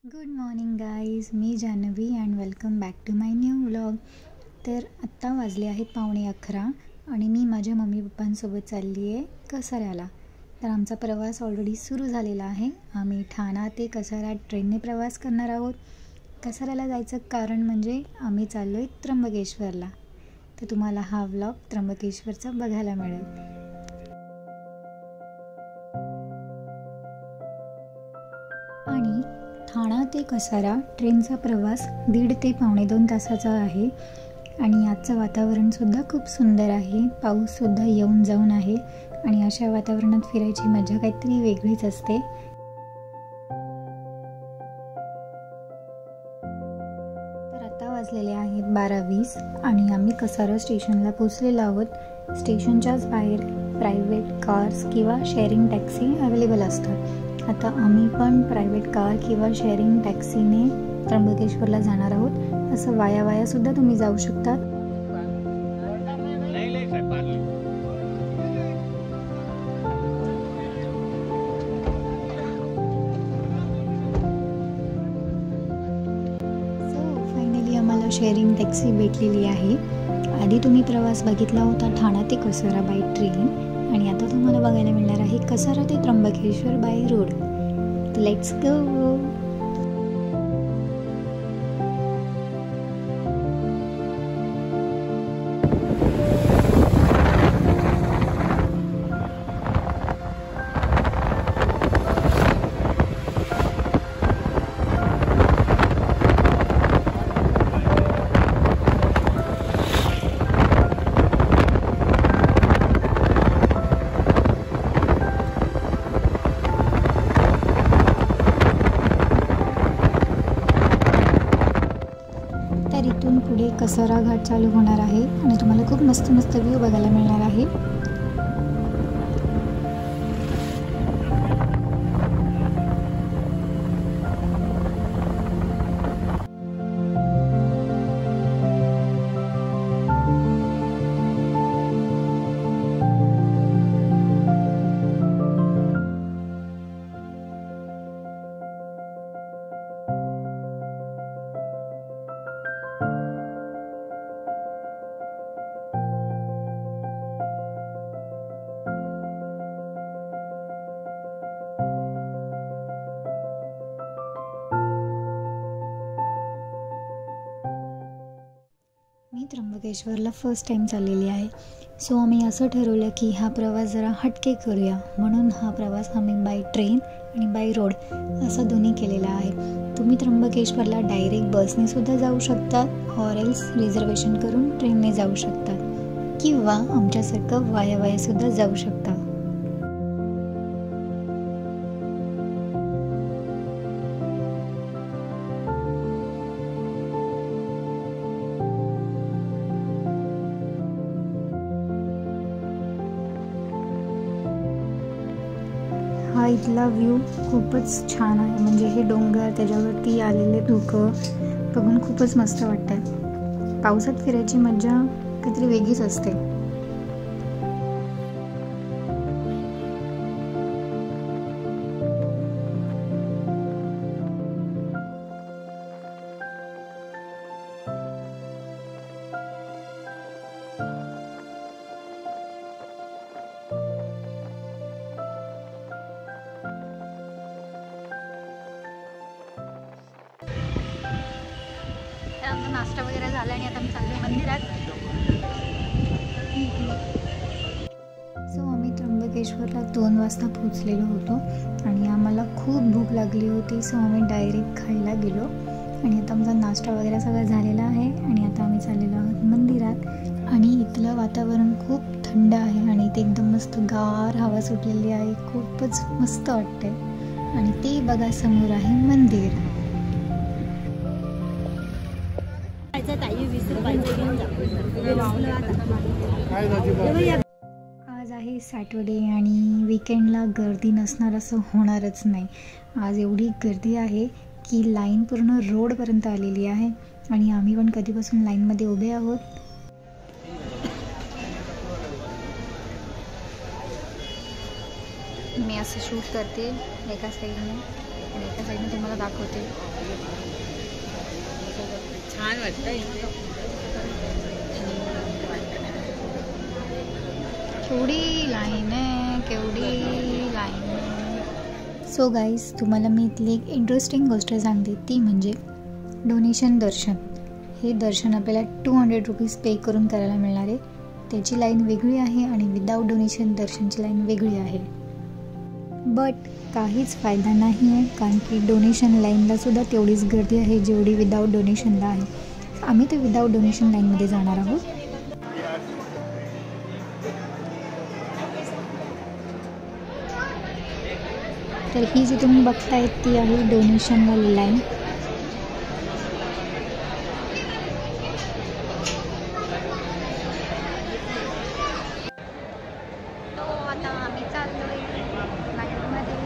Good morning guys, मी Janhavi and welcome back to my new vlog. तर आत्ता वाजले आहेत 11:15 आणि मी माझ्या मम्मी पप्पांसोबत चालली आहे कसाऱ्याला. तर आमचा प्रवास ऑलरेडी सुरू झालेला आहे. आम्ही ठाणा ते कसारा ट्रेनने प्रवास करणार आहोत. कसाऱ्याला जायचं कारण म्हणजे आम्ही चाललो आहे त्र्यंबकेश्वरला. तर तुम्हाला हा व्लॉग त्र्यंबकेश्वरचा बघायला मिळेल. आणि ठाणा ते कसारा ट्रेनचा प्रवास 1.5 ते 2.25 तासाचा आहे. आणि आजचं वातावरणसुद्धा खूप सुंदर आहे. पाऊससुद्धा येऊन जाऊन आहे आणि अशा वातावरणात फिरायची मजा काहीतरी वेगळीच असते. तर आता वाजलेले आहेत 12:20 आणि आम्ही कसारा स्टेशनला पोचलेलो आहोत. स्टेशनच्याच बाहेर प्रायव्हेट कार्स किंवा शेअरिंग टॅक्सी अवेलेबल असतात. आता आम्ही पण प्रायव्हेट कार किंवा शेअरिंग टॅक्सीने त्र्यंबकेश्वरला जाणार आहोत. असं वाया सुद्धा तुम्ही जाऊ शकतात. सो फायनली आम्हाला शेअरिंग टॅक्सी भेटलेली आहे. आधी तुम्ही प्रवास बघितला होता ठाणा ते कसारा बाय ट्रेन आणि आता तुम्हाला बघायला मिळणार आहे कसारा ते Trimbakeshwar by road. Let's go. तर इथून पुढे कसारा घाट चालू होणार आहे आणि तुम्हाला खूप मस्त व्ह्यू बघायला मिळणार आहे. मी त्र्यंबकेश्वरला फर्स्ट टाईम चाललेली आहे. सो आम्ही असं ठरवलं की हा प्रवास जरा हटके करूया, म्हणून हा प्रवास आम्ही बाय ट्रेन आणि बाय रोड असा दोन्ही केलेला आहे. तुम्ही त्र्यंबकेश्वरला डायरेक्ट बसने सुद्धा जाऊ शकता ऑर एल्स रिझर्वेशन करून ट्रेनने जाऊ शकता किंवा आमच्यासारखं वाया सुद्धा जाऊ शकता. हा इथला व्ह्यू खूपच छान आहे. म्हणजे हे डोंगर, त्याच्यावरती आलेले धुकं बघून खूपच मस्त वाटतं. पावसात फिरायची मजा काहीतरी वेगळीच असते. आमचा नाश्ता वगैरे झाला आणि आता आम्ही चाललो मंदिरात. सो आम्ही त्र्यंबकेश्वरला 2 वाजता पोहोचलेलो होतो आणि आम्हाला खूप भूक लागली होती. सो आम्ही डायरेक्ट खायला गेलो आणि आता आमचा नाश्ता वगैरे सगळं झालेला आहे आणि आता आम्ही चाललेलो आहोत मंदिरात. आणि इथलं वातावरण खूप थंड आहे आणि इथे एकदम मस्त गार हवा सुटलेली आहे. खूपच मस्त वाटते. आणि ते बघा समोर आहे मंदिर. आज आहे सॅटर्डे आणि वीकेंडला गर्दी नसणार असं होणारच नाही. आज एवढी गर्दी आहे की लाईन पूर्ण रोडपर्यंत आलेली आहे आणि आम्ही पण कधीपासून लाईनमध्ये उभे आहोत. मी असं शूट करते एका साईडने आणि एका साईडने तुम्हाला दाखवते. छान वाटतं. केवढी लाईन आहे, केवढी लाईन आहे. सो गाईज, तुम्हाला मी इथली एक इंटरेस्टिंग गोष्ट सांगते, ती म्हणजे डोनेशन दर्शन. हे दर्शन आपल्याला 200 रुपीज पे करून करायला मिळणार आहे. त्याची लाईन वेगळी आहे आणि विदाऊट डोनेशन दर्शनची लाईन वेगळी आहे. बट काहीच फायदा नाही आहे, कारण की डोनेशन लाईनलासुद्धा तेवढीच गर्दी आहे जेवढी विदाऊट डोनेशनला आहे. आम्ही तर विदाऊट डोनेशन लाईनमध्ये जाणार आहोत. तर ही जी तुम्ही बघताय ती आहे डोनेशनवाली लाईन. आता आम्ही चाललोय लाईनमध्ये.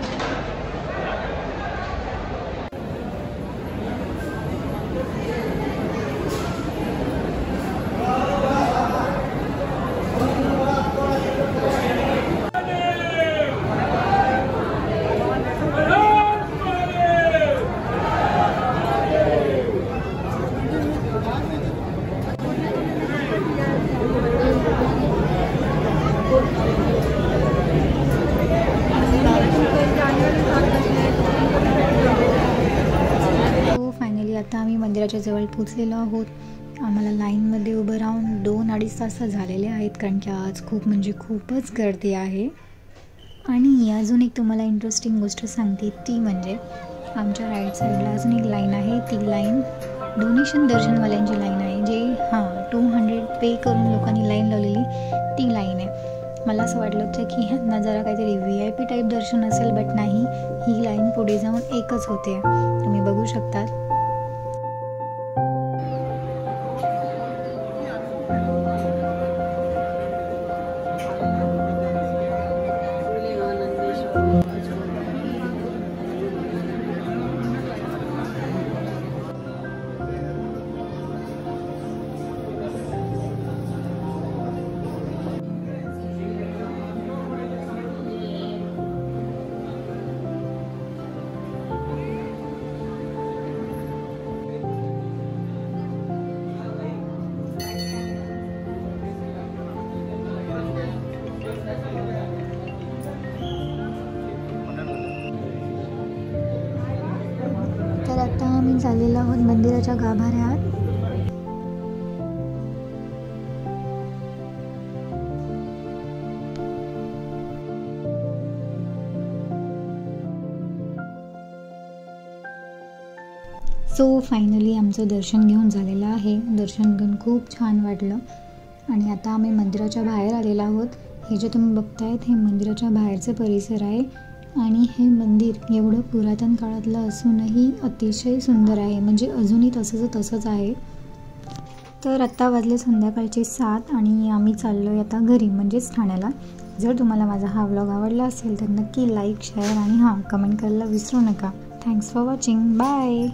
आता आम्ही मंदिराच्या जवळ पोचलेलो आहोत. आम्हाला लाईनमध्ये उभं राहून 2-2.5 तास झालेले आहेत, कारण की आज खूप म्हणजे खूपच गर्दी आहे. आणि अजून एक तुम्हाला इंटरेस्टिंग गोष्ट सांगते, ती म्हणजे आमच्या राईट साईडला अजून एक लाईन आहे. ती लाईन डोनेशन दर्शनवाल्यांची लाईन आहे, जे 200 पे करून लोकांनी लाईन लावलेली ती लाईन आहे. मला असं वाटलं होतं की ह्यांना जरा काहीतरी VIP टाईप दर्शन असेल, बट नाही, ही लाईन पुढे जाऊन एकच होते. तुम्ही बघू शकतात. तर आता आम्ही चाललेलो आहोत मंदिराच्या गाभाऱ्यात. सो फायनली आमचं दर्शन घेऊन झालेलं आहे. दर्शन घेऊन खूप छान वाटलं. आणि आता आम्ही मंदिराच्या बाहेर आलेलो आहोत. हे जे तुम्ही बघतायत हे मंदिराच्या बाहेरचं परिसर आहे. आणि हे मंदिर एवढं पुरातन काळातलं असूनही अतिशय सुंदर आहे, म्हणजे अजूनही तसंच आहे. तर आत्ता वाजले संध्याकाळचे 7 आणि आम्ही चाललो आहे आता घरी, म्हणजेच ठाण्याला. जर तुम्हाला माझा हा व्लॉग आवडला असेल तर नक्की लाईक, शेअर आणि कमेंट करायला विसरू नका. Thanks for watching. बाय.